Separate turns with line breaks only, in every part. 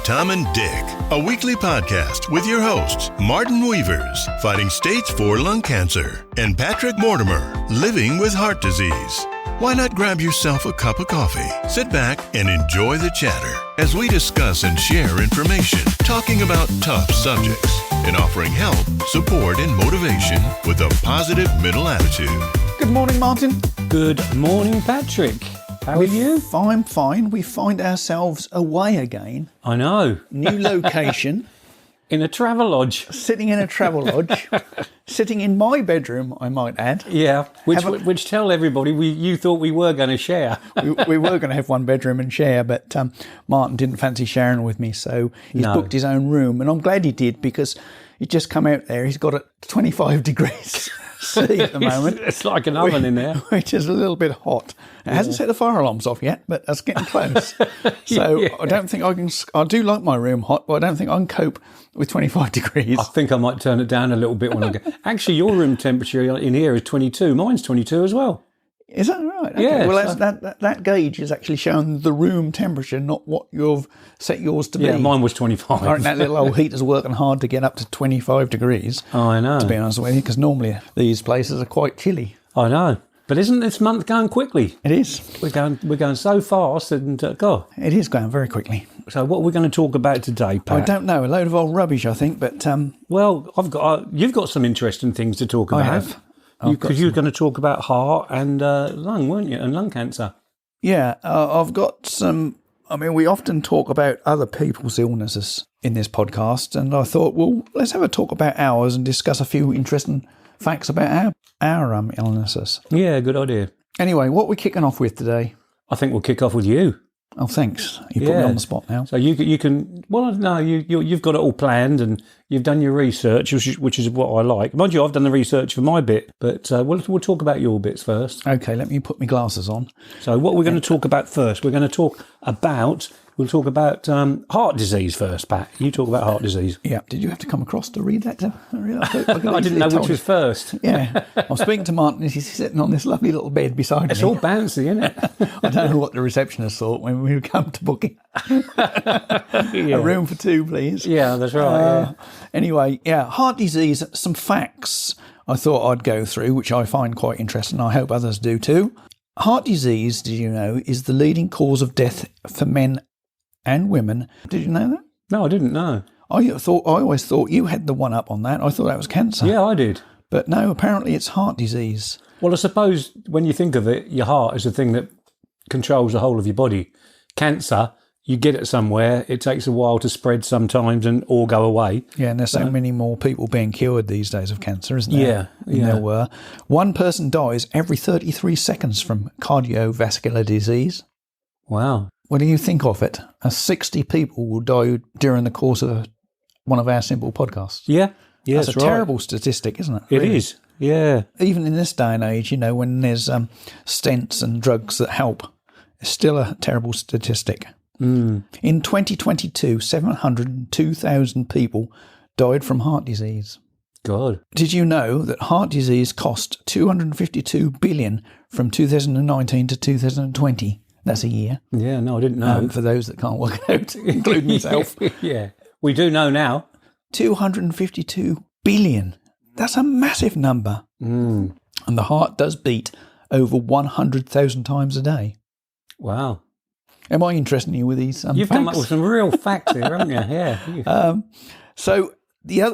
Tom and Dick, a weekly podcast with your hosts, Martin Weavers, fighting stage 4 lung cancer, and Patrick Mortimer, living with heart disease. Why not grab yourself a cup of coffee, sit back, and enjoy the chatter as we discuss and share information, talking about tough subjects, and offering help, support, and motivation with a positive mental attitude.
Good morning, Martin.
Good morning, Patrick. How are you?
I'm fine. We find ourselves away again.
I know.
New location.
In a travel lodge.
Sitting in a travel lodge. Sitting in my bedroom, I might add.
Yeah, which tell everybody you thought we were going to share.
we were going to have one bedroom and share, but Martin didn't fancy sharing with me, so he's booked his own room. And I'm glad he did, because he'd just come out there. He's got it 25 degrees C at the moment.
It's like an oven in there.
Which is a little bit hot. It hasn't set the fire alarms off yet, but that's getting close. So yeah. I don't think I can. I do like my room hot, but I don't think I can cope with 25 degrees.
I think I might turn it down a little bit when I go. Actually, your room temperature in here is 22. Mine's 22 as well.
Is that right? Okay.
Yeah.
Well, that gauge is actually showing the room temperature, not what you've set yours to be.
Yeah, mine was 25.
I reckon that little old heater's working hard to get up to 25 degrees.
Oh, I know.
To be honest with you, because normally these places are quite chilly.
I know. But isn't this month going quickly?
It is.
We're going so fast, and God.
It is going very quickly.
So what are we going to talk about today, Pat?
I don't know. A load of old rubbish, I think. But
well, you've got some interesting things to talk about.
I have.
Because you were going to talk about heart and lung, weren't you? And lung cancer.
Yeah, I've got some. I mean, we often talk about other people's illnesses in this podcast, and I thought, well, let's have a talk about ours and discuss a few interesting facts about our illnesses.
Yeah, good idea.
Anyway, what are we kicking off with today?
I think we'll kick off with you.
Oh, thanks. You put me on the spot now.
So you can. Well, no, you've got it all planned and you've done your research, which is what I like. Mind you, I've done the research for my bit, but we'll talk about your bits first.
Okay, let me put my glasses on.
So what we're going to talk about first? We'll talk about heart disease first, Pat. You talk about heart disease.
Yeah. Did you have to come across to read that?
I didn't know which was first.
Yeah. I'm speaking to Martin as he's sitting on this lovely little bed beside me.
It's all bouncy, isn't it?
I don't know what the receptionist thought when we come to booking. A room for two, please.
Yeah, that's right.
Anyway, heart disease, some facts I thought I'd go through, which I find quite interesting. I hope others do too. Heart disease, did you know, is the leading cause of death for men and women. Did you know that?
No, I didn't know.
I always thought you had the one up on that. I thought that was cancer.
Yeah, I did.
But no, apparently it's heart disease.
Well, I suppose when you think of it, your heart is the thing that controls the whole of your body. Cancer, you get it somewhere. It takes a while to spread sometimes and all go away.
Yeah, and there's so many more people being cured these days of cancer, isn't there?
Yeah.
Than there were. One person dies every 33 seconds from cardiovascular disease.
Wow.
What do you think of it? 60 people will die during the course of one of our simple podcasts.
Yeah. Yeah,
that's a terrible statistic, isn't it?
It is. Yeah.
Even in this day and age, when there's stents and drugs that help, it's still a terrible statistic.
Mm.
In 2022, 702,000 people died from heart disease.
God.
Did you know that heart disease cost $252 billion from 2019 to 2020? That's a year.
Yeah, no, I didn't know.
For those that can't work out, including myself.
Yeah, we do know now.
252 billion. That's a massive number.
Mm.
And the heart does beat over 100,000 times a day.
Wow.
Am I interesting you with these
You've
facts?
come up with some real facts here, haven't you? Yeah.
So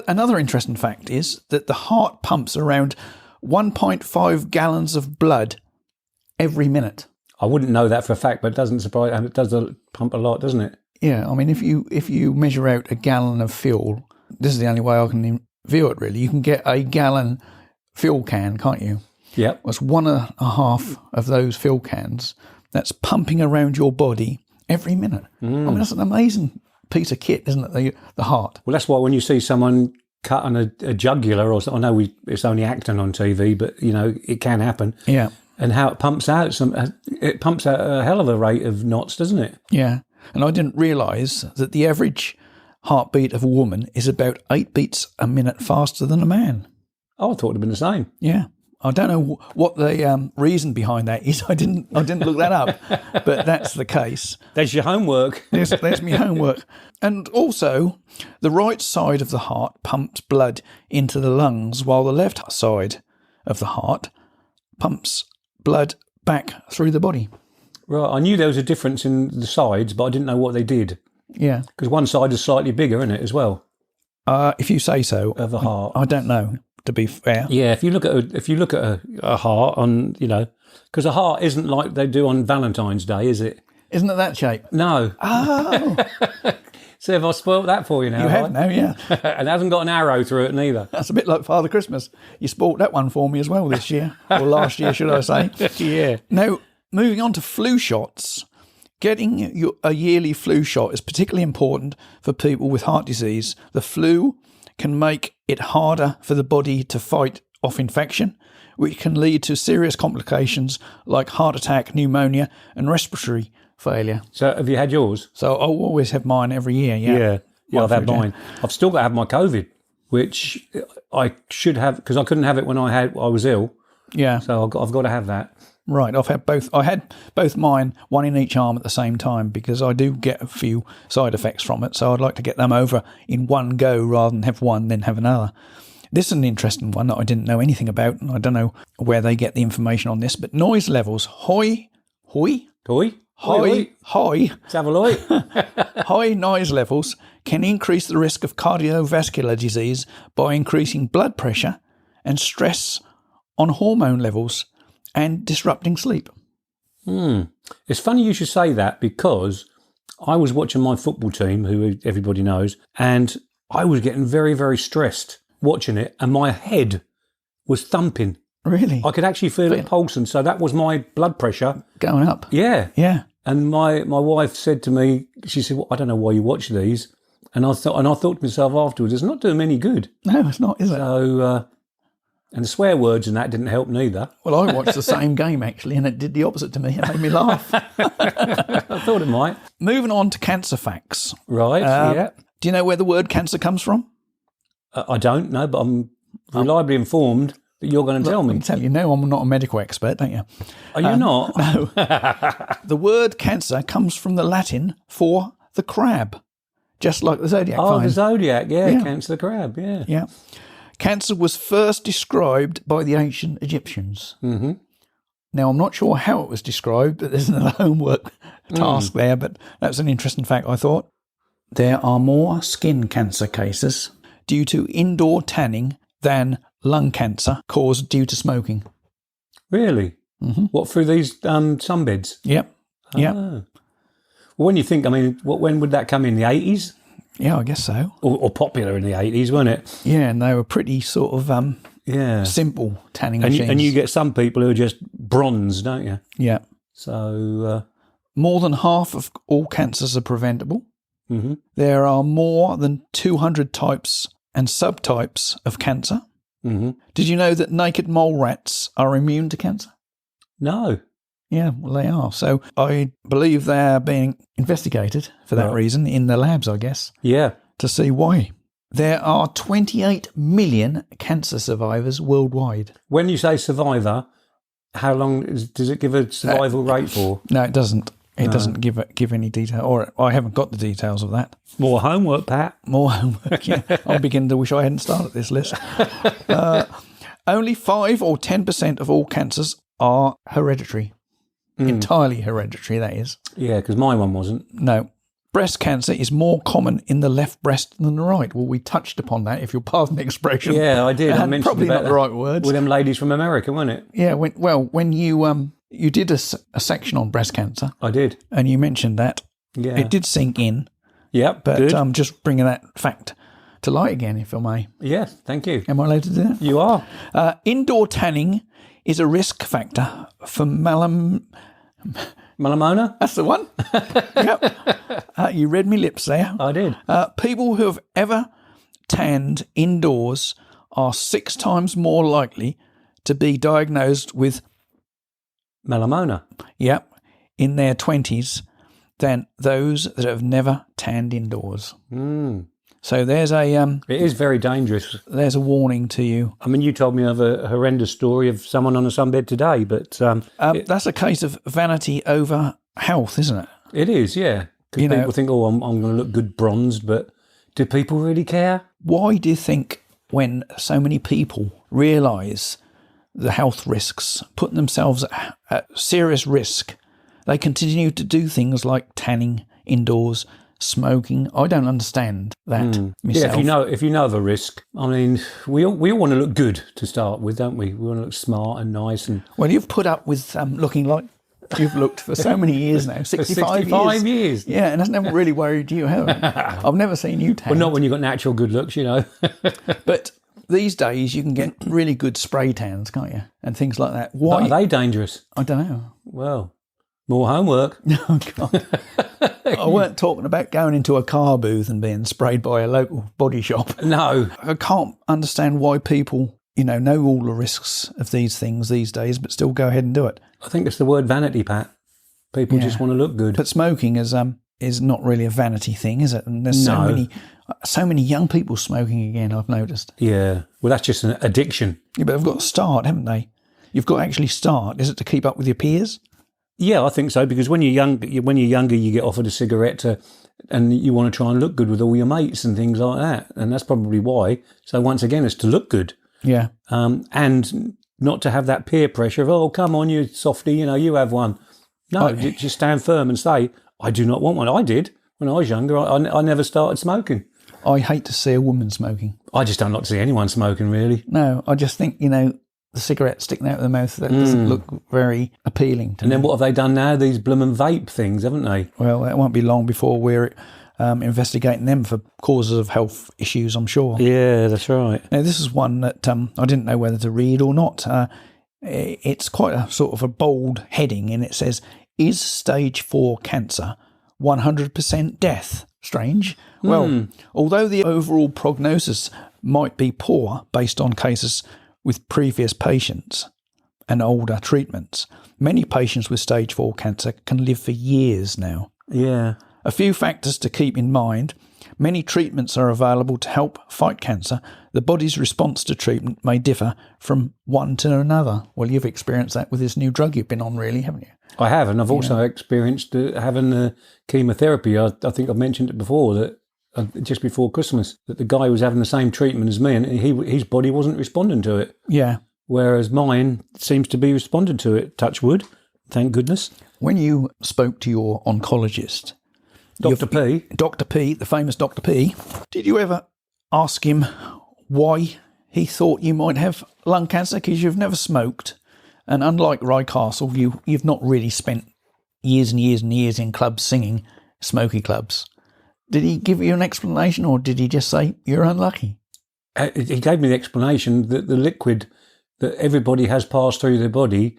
another interesting fact is that the heart pumps around 1.5 gallons of blood every minute.
I wouldn't know that for a fact, but it doesn't surprise. And it does pump a lot, doesn't it?
Yeah, I mean, if you measure out a gallon of fuel, this is the only way I can view it. Really, you can get a gallon fuel can, can't you?
Yeah.
It's 1.5 of those fuel cans that's pumping around your body every minute. I mean, that's an amazing piece of kit, isn't it? The heart.
Well, that's why when you see someone cut on a jugular or something, I know it's only acting on TV, but it can happen.
Yeah.
And how it pumps out a hell of a rate of knots, doesn't it?
Yeah. And I didn't realise that the average heartbeat of a woman is about 8 beats a minute faster than a man.
Oh, I thought it would have been the same.
Yeah. I don't know what the reason behind that is. I didn't look that up, but that's the case.
There's your homework.
There's my homework. And also, the right side of the heart pumps blood into the lungs, while the left side of the heart pumps blood back through the body.
Right, I knew there was a difference in the sides, but I didn't know what they did.
Yeah.
Because one side is slightly bigger, isn't it, as well?
If you say so.
Of the heart.
I don't know, to be fair.
Yeah, if you look at a heart on, because a heart isn't like they do on Valentine's Day, is it?
Isn't it that shape?
No.
Oh.
So have I spoilt that for you now?
You have now, yeah.
And it hasn't got an arrow through it neither.
That's a bit like Father Christmas. You spoilt that one for me as well this year, or last year, should I say.
Yeah.
Now, moving on to flu shots. Getting a yearly flu shot is particularly important for people with heart disease. The flu can make it harder for the body to fight off infection, which can lead to serious complications like heart attack, pneumonia, and respiratory failure.
So have you had yours?
So I'll always have mine every year, yeah.
Yeah, I've had mine. I've still got to have my COVID, which I should have, because I couldn't have it when I was ill.
Yeah.
So I've got to have that.
Right, I've had both. I had both mine, one in each arm at the same time, because I do get a few side effects from it. So I'd like to get them over in one go rather than have one then have another. This is an interesting one that I didn't know anything about, and I don't know where they get the information on this. But noise levels, high noise levels can increase the risk of cardiovascular disease by increasing blood pressure and stress on hormone levels and disrupting sleep.
It's funny you should say that, because I was watching my football team, who everybody knows, and I was getting very, very stressed watching it, and my head was thumping.
Really?
I could actually feel it pulsing, so that was my blood pressure.
Going up?
Yeah.
Yeah.
And my wife said to me, she said, well, I don't know why you watch these. And I thought to myself afterwards, it's not doing me any good.
No, it's not, is it?
So, and the swear words and that didn't help neither.
Well, I watched the same game, actually, and it did the opposite to me. It made me laugh.
I thought it might.
Moving on to cancer facts.
Right, yeah.
Do you know where the word cancer comes from?
I don't know, but I'm reliably informed that you're going to tell me.
I can tell you, no, I'm not a medical expert, don't you?
Are you not?
No. The word cancer comes from the Latin for the crab, just like the zodiac sign.
The zodiac, yeah, Cancer the crab, yeah.
Yeah. Cancer was first described by the ancient Egyptians. Mm-hmm. Now, I'm not sure how it was described, but there's another homework task there, but that's an interesting fact, I thought. There are more skin cancer cases due to indoor tanning than lung cancer caused due to smoking.
Really? Mm-hmm. What, through these sunbeds?
Yep. Yep.
Well, when you think, when would that come in, the 80s?
Yeah, I guess so.
Or popular in the 80s, wasn't it?
Yeah, and they were pretty sort of simple tanning machines.
And you get some people who are just bronze, don't you?
Yeah.
So
more than half of all cancers are preventable.
Mm-hmm.
There are more than 200 types and subtypes of cancer.
Mm-hmm.
Did you know that naked mole rats are immune to cancer?
No.
Yeah, well, they are. So I believe they're being investigated for that reason in the labs, I guess.
Yeah.
To see why. There are 28 million cancer survivors worldwide.
When you say survivor, how long does it give a survival rate for?
No, it doesn't. It doesn't give any detail, or I haven't got the details of that.
More homework, Pat.
More homework, yeah. I'm beginning to wish I hadn't started this list. Only 5 or 10% of all cancers are hereditary. Entirely hereditary, that is.
Yeah, because my one wasn't.
No. Breast cancer is more common in the left breast than the right. Well, we touched upon that, if you'll pardon the expression.
Yeah, I did. I mentioned
probably
about
not the right words.
With them ladies from America, wasn't it?
Yeah, when you did a section on breast cancer.
I did.
And you mentioned that.
Yeah.
It did sink in.
Yep,
but
good.
I'm just bringing that fact to light again, if I may.
Yes, thank you.
Am I allowed to do that?
You are.
Indoor tanning is a risk factor for
melamona?
That's the one. Yep. You read me lips there.
I did.
People who have ever tanned indoors are 6 times more likely to be diagnosed with
melamona.
Yep. In their 20s than those that have never tanned indoors. So there's a
It is very dangerous.
there's a warning to you.
I mean, you told me of a horrendous story of someone on a sunbed today, but
That's a case of vanity over health, isn't it?
it is, yeah. Because people think, oh, I'm going to look good bronzed, but do people really care?
Why do you think when so many people realise the health risks, putting themselves at serious risk, they continue to do things like tanning indoors, smoking? I don't understand that myself.
Yeah, if you know the risk, I mean, we all want to look good to start with, don't we? We want to look smart and nice. And
Well, you've put up with looking like you've looked for so many years now, 65
years.
Yeah, and that's never really worried you, have it? I've never seen you tan.
Well, not when you've got natural good looks, you know.
But these days you can get really good spray tans, can't you? And things like that. Why?
Are they dangerous?
I don't know.
Well, more homework.
Oh, God. I weren't talking about going into a car booth and being sprayed by a local body shop.
No.
I can't understand why people, know all the risks of these things these days, but still go ahead and do it.
I think it's the word vanity, Pat. People just want to look good.
But smoking is not really a vanity thing, is it? And there's so many young people smoking again, I've noticed.
Yeah. Well, that's just an addiction.
Yeah, but they've got to start, haven't they? You've got to actually start. Is it to keep up with your peers?
Yeah, I think so, because when you're younger, you get offered a cigarette and you want to try and look good with all your mates and things like that. And that's probably why. So once again, it's to look good.
Yeah.
And not to have that peer pressure of, oh, come on, you softy, you have one. No, just stand firm and say, I do not want one. I did when I was younger. I never started smoking.
I hate to see a woman smoking.
I just don't like to see anyone smoking, really.
No, I just think, the cigarette sticking out of the mouth, that doesn't look very appealing to me.
And then what have they done now? These bloomin' vape things, haven't they?
Well, it won't be long before we're investigating them for causes of health issues, I'm sure.
Yeah, that's right.
Now, this is one that I didn't know whether to read or not. It's quite a sort of a bold heading, and it says, "Is stage 4 cancer 100% death?" Strange. Well, although the overall prognosis might be poor based on cases with previous patients and older treatments, many patients with stage 4 cancer can live for years now.
Yeah.
A few factors to keep in mind. Many treatments are available to help fight cancer. The body's response to treatment may differ from one to another. Well, you've experienced that with this new drug you've been on, really, haven't you?
I have, and I've also experienced having the chemotherapy. I think I've mentioned it before, that just before Christmas, that the guy was having the same treatment as me, and his body wasn't responding to it.
Yeah.
Whereas mine seems to be responding to it. Touch wood, thank goodness.
When you spoke to your oncologist,
Dr. P,
the famous Dr. P, did you ever ask him why he thought you might have lung cancer? Because you've never smoked, and unlike Rydcastle, you've not really spent years and years and years in clubs singing, smoky clubs. Did he give you an explanation, or did he just say, you're unlucky?
He gave me the explanation that the liquid that everybody has passed through their body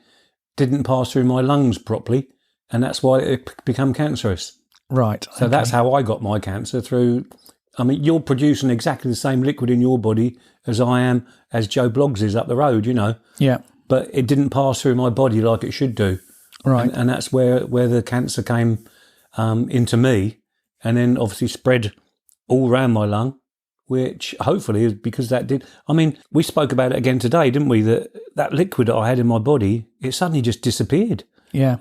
didn't pass through my lungs properly, and that's why it became cancerous.
Right.
So that's how I got my cancer through. I mean, you're producing exactly the same liquid in your body as I am, as Joe Bloggs is up the road,
Yeah.
But it didn't pass through my body like it should do.
Right.
And that's where the cancer came into me, and then obviously spread all around my lung, which hopefully is because that did. I mean, we spoke about it again today, didn't we? That liquid that I had in my body, it suddenly just disappeared.
Yeah.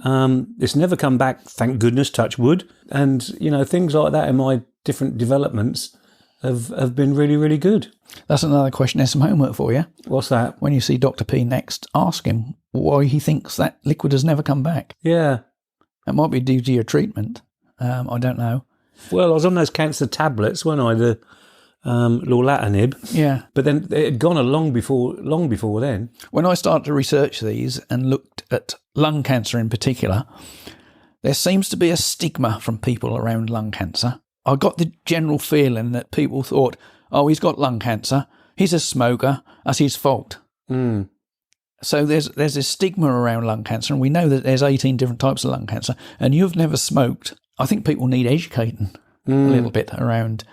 It's never come back, thank goodness, touch wood. And, things like that in my different developments have been really, really good.
That's another question. There's some homework for you.
What's that?
When you see Dr. P next, ask him why he thinks that liquid has never come back.
Yeah.
It might be due to your treatment. I don't know.
Well, I was on those cancer tablets, weren't I? The lorlatinib.
Yeah.
But then it had gone long before then.
When I started to research these and looked at lung cancer in particular, there seems to be a stigma from people around lung cancer. I got the general feeling that people thought, oh, he's got lung cancer, he's a smoker, that's his fault.
Mm.
So there's this stigma around lung cancer, and we know that there's 18 different types of lung cancer, and you've never smoked. I think people need educating a little bit around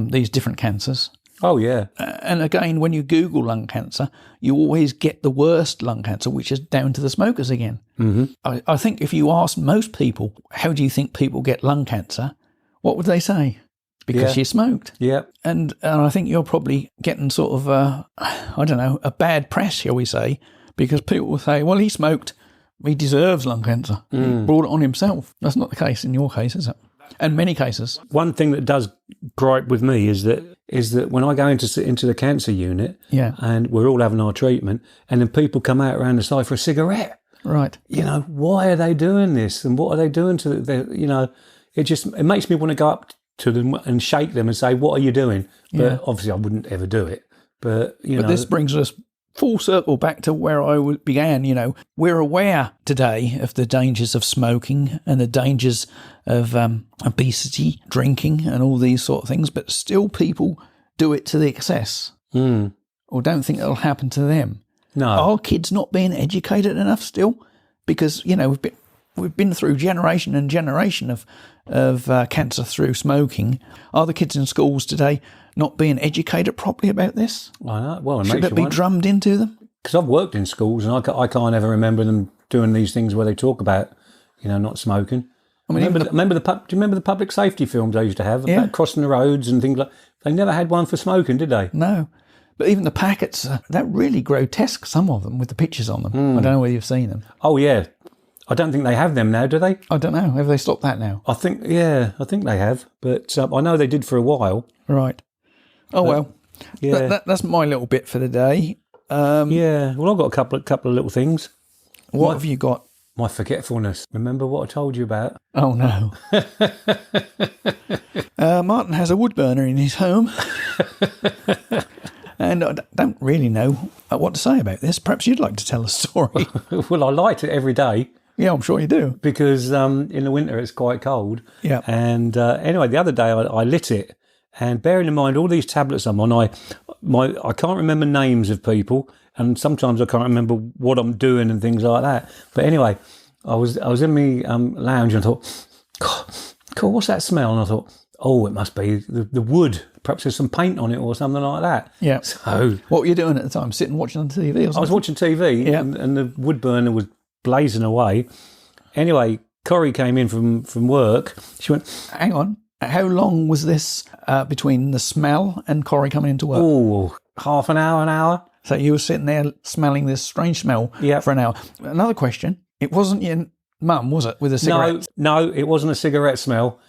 these different cancers.
Oh, yeah.
And again, when you Google lung cancer, you always get the worst lung cancer, which is down to the smokers again.
Mm-hmm.
I think if you ask most people, how do you think people get lung cancer, what would they say? because you smoked.
Yeah.
And I think you're probably getting sort of, a bad press, shall we say, because people will say, well, he smoked, he deserves lung cancer. He brought it on himself. That's not the case in your case, is it? And many cases.
One thing that does gripe with me is that when I go into the cancer unit, and we're all having our treatment, and then people come out around the side for a cigarette.
Right.
Why are they doing this, and what are they doing to the? It makes me want to go up to them and shake them and say, "What are you doing?" But obviously, I wouldn't ever do it. But
this brings us full circle back to where I began. We're aware today of the dangers of smoking and the dangers of obesity, drinking, and all these sort of things, but still people do it to the excess or don't think it'll happen to them.
No.
Are kids not being educated enough still? Because, we've been through generation and generation of cancer through smoking. Are the kids in schools today not being educated properly about this?
Well,
should it be drummed into them?
Because I've worked in schools and I can't ever remember them doing these things where they talk about, not smoking. I mean, do you remember the public safety films they used to have about crossing the roads and things like? They never had one for smoking, did they?
No. But even the packets, they're really grotesque, some of them, with the pictures on them. I don't know whether you've seen them.
Oh, yeah. I don't think they have them now, do they?
I don't know. Have they stopped that now?
I think they have. But I know they did for a while.
Right. Oh, well. Yeah. That's my little bit for the day.
Well, I've got a couple of little things.
What have you got?
My forgetfulness. Remember what I told you about?
Oh, no. Martin has a wood burner in his home. And I don't really know what to say about this. Perhaps you'd like to tell a story.
Well, I light it every day.
Yeah, I'm sure you do.
Because in the winter it's quite cold.
Yeah.
And anyway, the other day I lit it. And bearing in mind all these tablets I'm on, I can't remember names of people. And sometimes I can't remember what I'm doing and things like that. But anyway, I was in my lounge and I thought, God, what's that smell? And I thought, it must be the wood. Perhaps there's some paint on it or something like that.
Yeah.
So
what were you doing at the time? Sitting watching on TV or something?
I was watching TV and the wood burner was blazing away. Anyway, Corrie came in from work. She went,
hang on. How long was this between the smell and Corrie coming into work?
Oh, half an hour.
So you were sitting there smelling this strange smell for an hour. Another question. It wasn't your mum, was it, with a cigarette?
No, it wasn't a cigarette smell.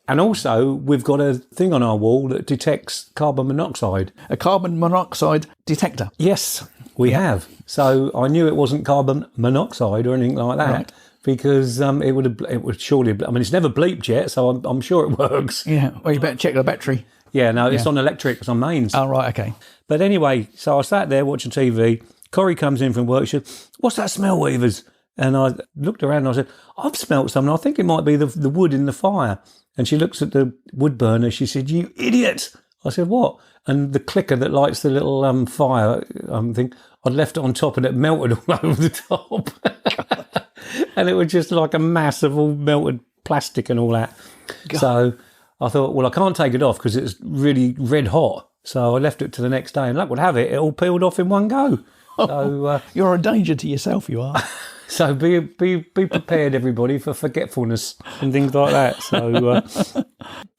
And also, we've got a thing on our wall that detects carbon monoxide.
A carbon monoxide detector?
Yes, we have. So I knew it wasn't carbon monoxide or anything like that. Right. Because it would surely. I mean, it's never bleeped yet, so I'm sure it works.
Yeah. Well, you better check the battery.
Yeah. No, it's on electric. It's on mains.
Oh, right. Okay.
But anyway, so I sat there watching TV. Corrie comes in from work. She said, "What's that smell, Weavers?" And I looked around and I said, "I've smelt something. I think it might be the wood in the fire." And she looks at the wood burner. She said, "You idiot!" I said, "What?" And the clicker that lights the little fire thing, I'd left it on top and it melted all over the top. And it was just like a mass of all melted plastic and all that. God. So I thought, well, I can't take it off because it's really red hot. So I left it to the next day, and luck would have it, it all peeled off in one go. So
you're a danger to yourself, you are.
So be prepared, everybody, for forgetfulness and things like that. So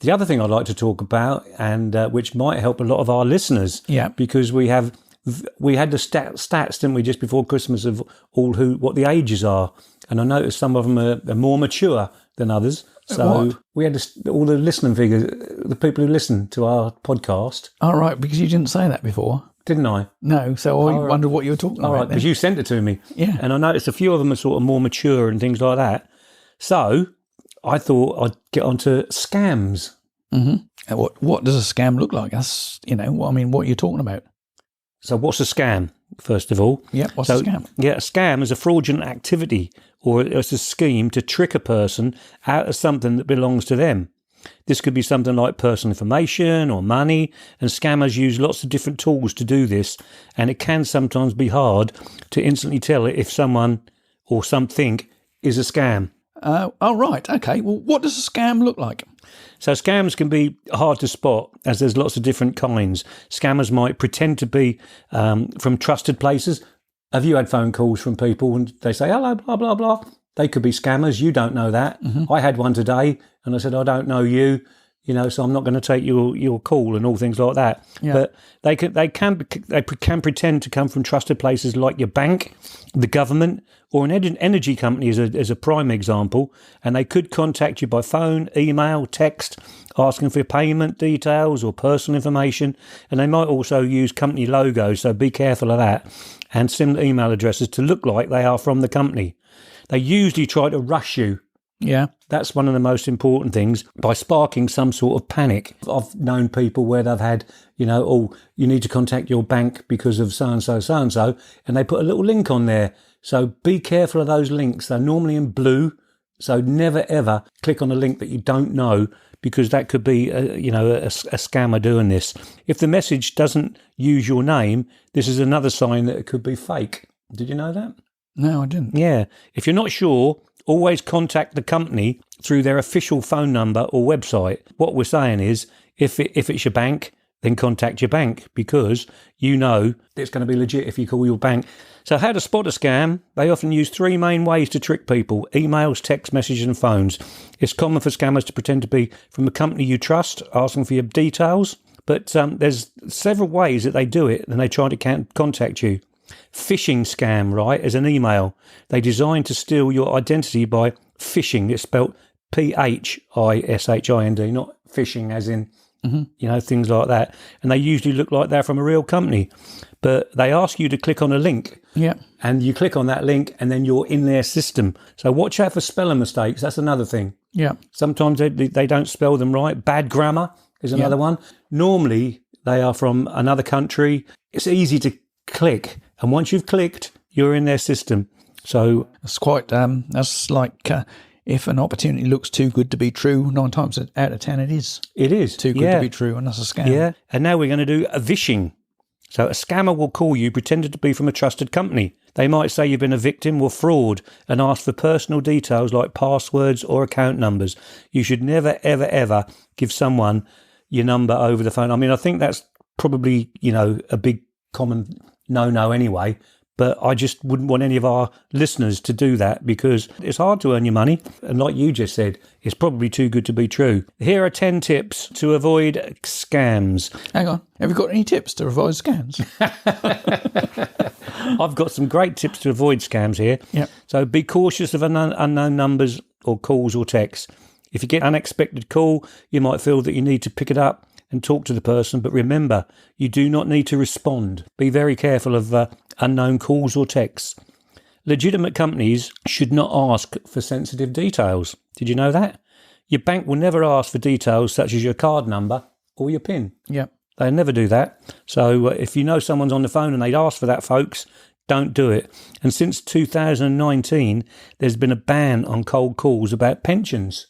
the other thing I'd like to talk about, and which might help a lot of our listeners, because we had the stats, didn't we, just before Christmas of what the ages are, and I noticed some of them are more mature than others. So we had all the listening figures, the people who listen to our podcast.
All right, because you didn't say that before.
Didn't I?
No, so I wondered what you were talking about.
All right, because you sent it to me.
Yeah.
And I noticed a few of them are sort of more mature and things like that. So I thought I'd get onto scams.
Mm-hmm. What does a scam look like? That's, what are you talking about?
So what's a scam, first of all?
Yeah, what's a scam?
Yeah, a scam is a fraudulent activity, or it's a scheme to trick a person out of something that belongs to them. This could be something like personal information or money, and scammers use lots of different tools to do this, and it can sometimes be hard to instantly tell if someone or something is a scam.
Oh, right. Okay. Well, what does a scam look like?
So scams can be hard to spot, as there's lots of different kinds. Scammers might pretend to be from trusted places. Have you had phone calls from people and they say, hello, blah, blah, blah? They could be scammers. You don't know that. Mm-hmm. I had one today and I said, I don't know you. so I'm not going to take your call and all things like that.
Yeah.
But they can pretend to come from trusted places like your bank, the government, or an energy company as a prime example, and they could contact you by phone, email, text, asking for payment details or personal information, and they might also use company logos, so be careful of that, and similar email addresses to look like they are from the company. They usually try to rush you.
Yeah.
That's one of the most important things, by sparking some sort of panic. I've known people where they've had, you need to contact your bank because of so-and-so, so-and-so, and they put a little link on there. So be careful of those links. They're normally in blue, so never, ever click on a link that you don't know, because that could be, a scammer doing this. If the message doesn't use your name, this is another sign that it could be fake. Did you know that?
No, I didn't.
Yeah. If you're not sure, always contact the company through their official phone number or website. What we're saying is, if it's your bank, then contact your bank, because it's going to be legit if you call your bank. So how to spot a scam? They often use 3 main ways to trick people: emails, text messages and phones. It's common for scammers to pretend to be from a company you trust, asking for your details. But there's several ways that they do it, and they try to contact you. Phishing scam, right, is an email. They designed to steal your identity by phishing. It's spelled Phishind, not phishing as in, things like that. And they usually look like they're from a real company. But they ask you to click on a link.
Yeah.
And you click on that link and then you're in their system. So watch out for spelling mistakes. That's another thing.
Yeah.
Sometimes they don't spell them right. Bad grammar is another one. Normally, they are from another country. It's easy to click. And once you've clicked, you're in their system. So
it's quite, that's like if an opportunity looks too good to be true, 9 times out of 10 it is.
It is.
Too good to be true, and that's a scam.
Yeah. And now we're going to do a vishing. So a scammer will call you pretending to be from a trusted company. They might say you've been a victim or fraud and ask for personal details like passwords or account numbers. You should never, ever, ever give someone your number over the phone. I mean, I think that's probably, a big common no anyway, but I just wouldn't want any of our listeners to do that, because it's hard to earn your money. And like you just said, it's probably too good to be true. Here are 10 tips to avoid scams.
Hang on. Have you got any tips to avoid scams?
I've got some great tips to avoid scams here.
Yeah.
So be cautious of unknown numbers or calls or texts. If you get an unexpected call, you might feel that you need to pick it up and talk to the person, but remember, you do not need to respond. Be very careful of unknown calls or texts. Legitimate companies should not ask for sensitive details. Did you know that? Your bank will never ask for details such as your card number or your PIN.
Yeah.
They never do that. So if you know someone's on the phone and they'd ask for that, folks, don't do it. And since 2019, there's been a ban on cold calls about pensions.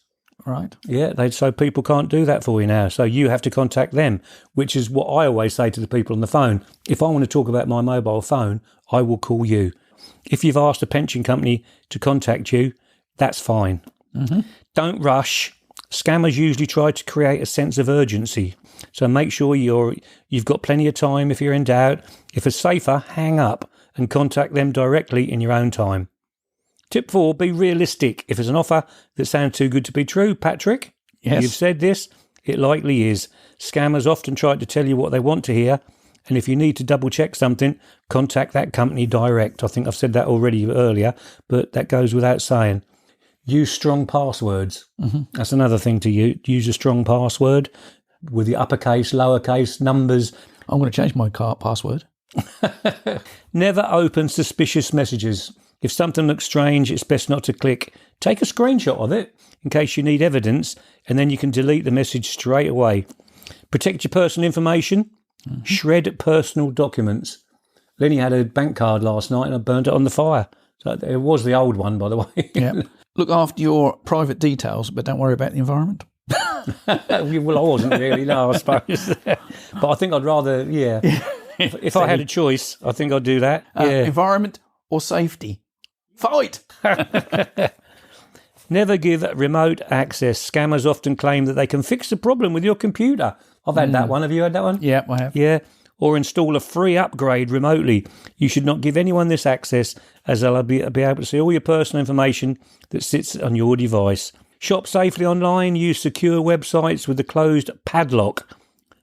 Right.
Yeah, so people can't do that for you now. So you have to contact them, which is what I always say to the people on the phone. If I want to talk about my mobile phone, I will call you. If you've asked a pension company to contact you, that's fine. Mm-hmm. Don't rush. Scammers usually try to create a sense of urgency. So make sure you've got plenty of time if you're in doubt. If it's safer, hang up and contact them directly in your own time. Tip 4, be realistic. If it's an offer that sounds too good to be true, Patrick,
yes,
you've said this, it likely is. Scammers often try to tell you what they want to hear, and if you need to double check something, contact that company direct. I think I've said that already earlier, but that goes without saying. Use strong passwords. Mm-hmm. That's another thing to use a strong password with the uppercase, lowercase, numbers.
I'm going to change my password.
Never open suspicious messages. If something looks strange, it's best not to click. Take a screenshot of it in case you need evidence, and then you can delete the message straight away. Protect your personal information. Mm-hmm. Shred personal documents. Lenny had a bank card last night and I burned it on the fire. So it was the old one, by the way.
Yeah. Look after your private details, but don't worry about the environment.
Well, I wasn't really, no, I suppose. But I think I'd rather, yeah. If I had a choice, I think I'd do that.
Environment or safety? Fight!
Never give remote access. Scammers often claim that they can fix the problem with your computer. I've had that one. Have you had that one?
Yeah, I have.
Yeah. Or install a free upgrade remotely. You should not give anyone this access, as they'll be able to see all your personal information that sits on your device. Shop safely online. Use secure websites with a closed padlock.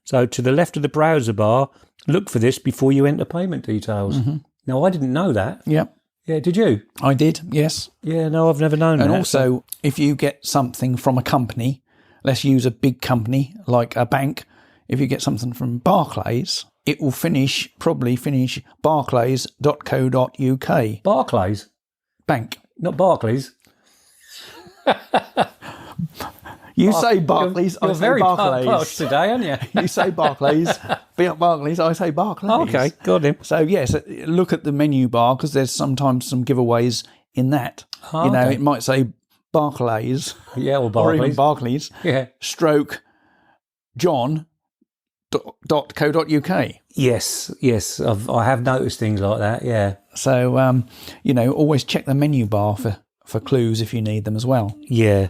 So to the left of the browser bar, look for this before you enter payment details.
Mm-hmm.
Now, I didn't know that.
Yep.
Yeah, did you?
I did, yes.
Yeah, no, I've never known that.
And also, if you get something from a company, let's use a big company like a bank, if you get something from Barclays, it will probably finish barclays.co.uk.
Barclays?
Bank.
Not Barclays.
You say Barclays,
you're
I say
very
Barclays.
posh today, aren't you?
You say Barclays, Barclays, I say Barclays.
Okay, got him.
So, yes, look at the menu bar because there's sometimes some giveaways in that.
Oh,
It might say Barclays.
Yeah, or
Or even
Barclays.
Barclays.
Yeah.
Stroke John.co.uk.
Yes. I have noticed things like that, yeah.
So, always check the menu bar for clues if you need them as well.
Yeah.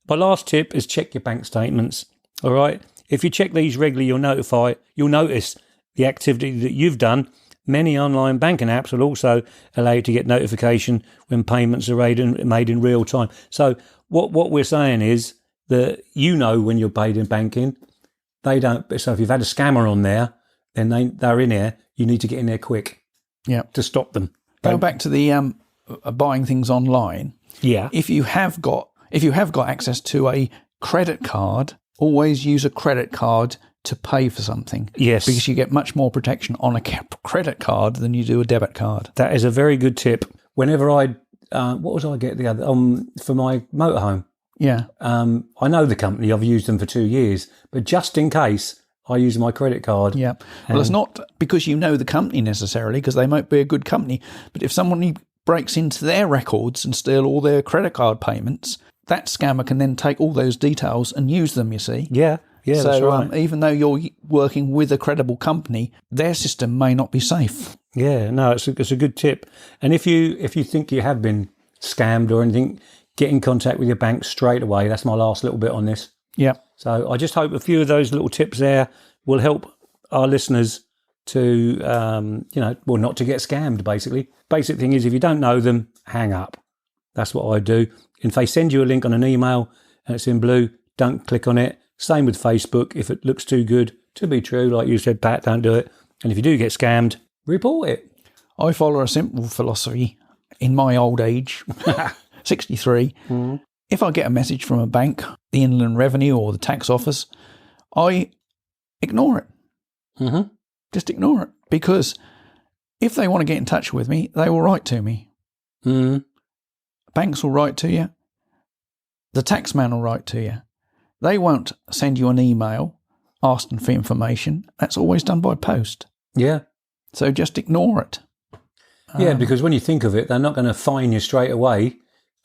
My last tip is check your bank statements. All right. If you check these regularly, you'll notice the activity that you've done. Many online banking apps will also allow you to get notification when payments are made in real time. So what we're saying is that when you're paid in banking, they don't. So if you've had a scammer on there, then they're in there. You need to get in there quick.
Yeah.
To stop them.
Go back to the buying things online.
Yeah.
If you have got access to a credit card, always use a credit card to pay for something.
Yes.
Because you get much more protection on a credit card than you do a debit card.
That is a very good tip. Whenever what was I get the other for my motorhome?
Yeah.
I know the company. I've used them for 2 years, but just in case, I use my credit card.
Yeah. Well, it's not because you know the company necessarily, because they might be a good company. But if someone breaks into their records and steal all their credit card payments, that scammer can then take all those details and use them, you see.
Yeah,
so,
that's right.
Even though you're working with a credible company, their system may not be safe.
Yeah, no, it's a good tip. And if you think you have been scammed or anything, get in contact with your bank straight away. That's my last little bit on this.
Yeah.
So I just hope a few of those little tips there will help our listeners to, not to get scammed, basically. Basic thing is, if you don't know them, hang up. That's what I do. If they send you a link on an email and it's in blue, don't click on it. Same with Facebook. If it looks too good to be true, like you said, Pat, don't do it. And if you do get scammed, report it.
I follow a simple philosophy in my old age, 63. Mm-hmm. If I get a message from a bank, the Inland Revenue or the tax office, I ignore it.
Mm-hmm.
Just ignore it. Because if they want to get in touch with me, they will write to me.
Mm-hmm.
Banks will write to you. The taxman will write to you. They won't send you an email asking for information. That's always done by post.
Yeah.
So just ignore it.
Yeah, because when you think of it, they're not going to fine you straight away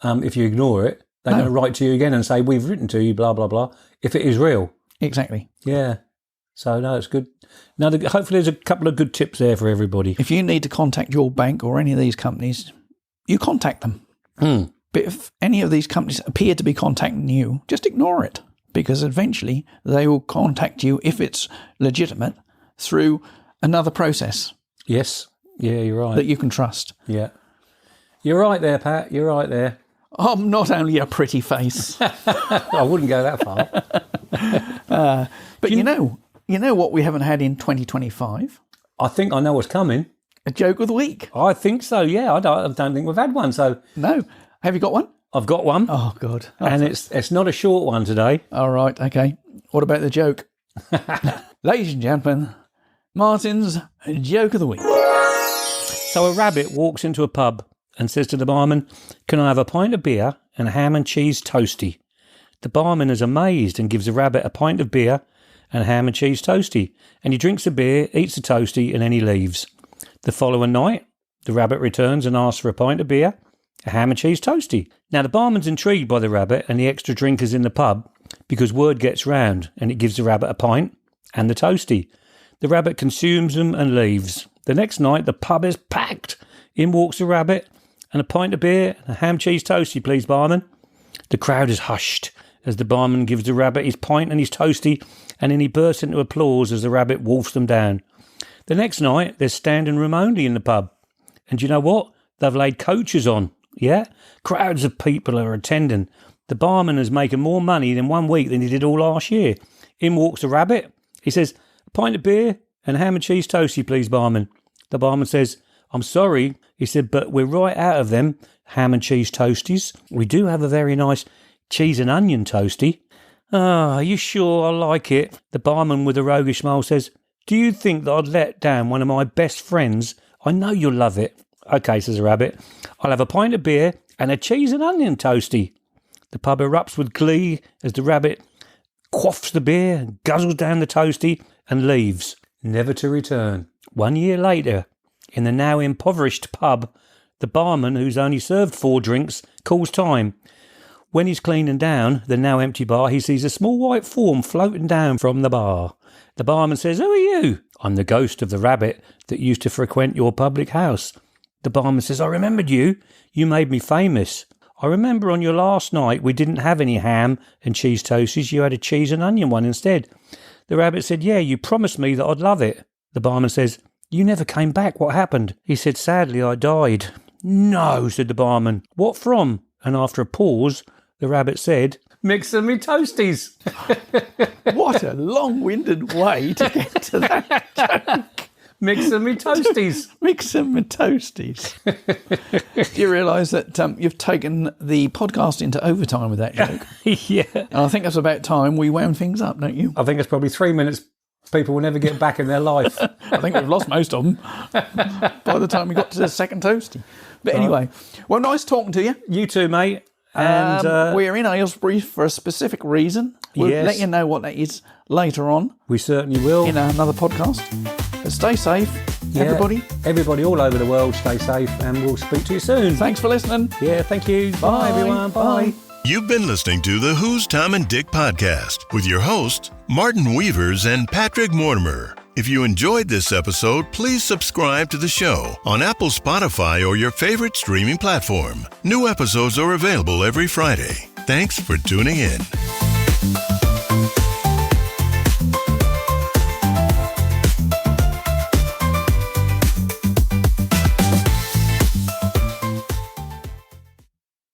if you ignore it. They're going to write to you again and say, we've written to you, blah, blah, blah, if it is real.
Exactly.
Yeah. So, no, it's good. Now, hopefully there's a couple of good tips there for everybody.
If you need to contact your bank or any of these companies, you contact them.
Mm.
But if any of these companies appear to be contacting you, just ignore it, because eventually they will contact you, if it's legitimate, through another process.
Yes. Yeah, you're right.
That you can trust.
Yeah. You're right there, Pat. You're right there.
I'm not only a pretty face.
I wouldn't go that far.
But you know what we haven't had in 2025?
I think I know what's coming.
A joke of the week.
I think so, yeah. I don't think we've had one. So
no. Have you got one?
I've got one.
Oh, God.
And it's not a short one today.
All right, okay. What about the joke? Ladies and gentlemen, Martin's joke of the week.
So a rabbit walks into a pub and says to the barman, "Can I have a pint of beer and a ham and cheese toastie?" The barman is amazed and gives the rabbit a pint of beer and a ham and cheese toastie. And he drinks the beer, eats the toastie, and then he leaves. The following night, the rabbit returns and asks for a pint of beer, a ham and cheese toastie. Now, the barman's intrigued by the rabbit and the extra drinkers in the pub because word gets round and it gives the rabbit a pint and the toastie. The rabbit consumes them and leaves. The next night, the pub is packed. In walks the rabbit and a pint of beer and a ham cheese toastie, please, barman. The crowd is hushed as the barman gives the rabbit his pint and his toastie, and then he bursts into applause as the rabbit wolfs them down. The next night, there's standing room only in the pub. And you know what? They've laid coaches on, yeah? Crowds of people are attending. The barman is making more money in 1 week than he did all last year. In walks the rabbit. He says, a pint of beer and ham and cheese toasty, please, barman. The barman says, I'm sorry. He said, but we're right out of them ham and cheese toasties. We do have a very nice cheese and onion toasty. Are you sure I like it? The barman with a roguish smile says, do you think that I'd let down one of my best friends? I know you'll love it. Okay, says the rabbit. I'll have a pint of beer and a cheese and onion toasty. The pub erupts with glee as the rabbit quaffs the beer, guzzles down the toasty and leaves, never to return. 1 year later, in the now impoverished pub, the barman, who's only served 4 drinks, calls time. When he's cleaning down the now empty bar, he sees a small white form floating down from the bar. The barman says, who are you? I'm the ghost of the rabbit that used to frequent your public house. The barman says, I remembered you. You made me famous. I remember on your last night we didn't have any ham and cheese toasties. You had a cheese and onion one instead. The rabbit said, yeah, you promised me that I'd love it. The barman says, you never came back. What happened? He said, sadly, I died. No, said the barman. What from? And after a pause, the rabbit said, mixing me toasties.
What a long-winded way to get to that joke.
Mixing me toasties.
Mixing me toasties. Do you realise that you've taken the podcast into overtime with that joke?
Yeah.
And I think it's about time we wound things up, don't you?
I think it's probably 3 minutes people will never get back in their life.
I think we've lost most of them by the time we got to the second toasty. But anyway, well, nice talking to you.
You too, mate. And
we're in Aylesbury for a specific reason. We'll let you know what that is later on.
We certainly will.
In another podcast. But stay safe, everybody.
Everybody all over the world, stay safe, and we'll speak to you soon.
Thanks for listening.
Yeah, thank you. Bye everyone. Bye.
You've been listening to the Who's Tom and Dick podcast with your hosts, Martin Weavers and Patrick Mortimer. If you enjoyed this episode, please subscribe to the show on Apple, Spotify, or your favorite streaming platform. New episodes are available every Friday. Thanks for tuning in.